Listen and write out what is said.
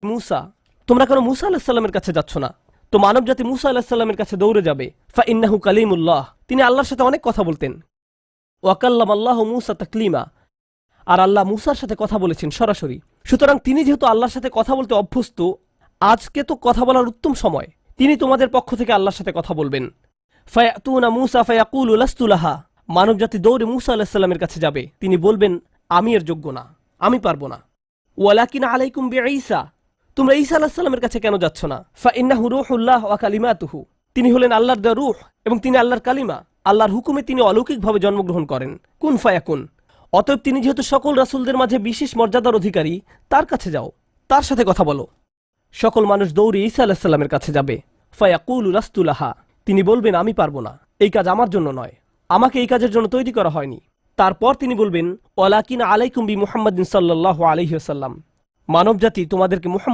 মুসা, তোমরা কেন মুসা আলাইহিস সালামের কাছে যাচ্ছ না? তো মানব জাতি মুসা আলাইহিস সালামের কাছে দৌড়ে যাবে। ফা ইন্নাহু কালিমুল্লাহ, তিনি আল্লাহর সাথে অনেক কথা বলতেন। ওয়া কাল্লামাল্লাহু মুসা তাকলিমা, আর আল্লাহ মুসার সাথে কথা বলেছেন সরাসরি। সুতরাং তিনি যেহেতু আল্লাহর সাথে কথা বলতে অভ্যস্ত, আজকে তো কথা বলার উত্তম সময়। তিনি তোমাদের পক্ষ থেকে আল্লাহর সাথে কথা বলবেন। ফায়াতুনা মুসা ফায়াকুলু লাস্তু লাহা, মানব জাতি দৌড়ে মুসা আলাইহিস সালামের কাছে যাবে। তিনি বলবেন, আমি এর যোগ্য না, আমি পারবো না। ওয়ালাকিন আলাইকুম বিঈসা, তোমরা ঈসা আলাইহিস সালামের কাছে কেন যাচ্ছ না? ফা ইন্নাহু রূহুল্লাহ ওয়া কালিমাতুহু, তিনি হলেন আল্লাহর দেওয়া রূহ এবং তিনি আল্লাহর কালিমা। আল্লাহর হুকুমে তিনি অলৌকিকভাবে জন্মগ্রহণ করেন। কুন ফায়াকুন, অতএব তিনি যেহেতু সকল রাসূলদের মাঝে বিশেষ মর্যাদার অধিকারী, তার কাছে যাও, তার সাথে কথা বলো। সকল মানুষ দৌড়ে ঈসা আলাইহিস সালামের কাছে যাবে। ফায়াকুলু লাস্তু লাহা, তিনি বলবেন, আমি পারবো না, এই কাজ আমার জন্য নয়, আমাকে এই কাজের জন্য তৈরি করা হয়নি। তারপর তিনি বলবেন, ওয়ালাকিন আলাইকুম বি মুহাম্মাদিন সাল্লাল্লাহু আলাইহি ওয়াসাল্লাম, মানব জাতি তোমাদেরকে মুহাম্মদ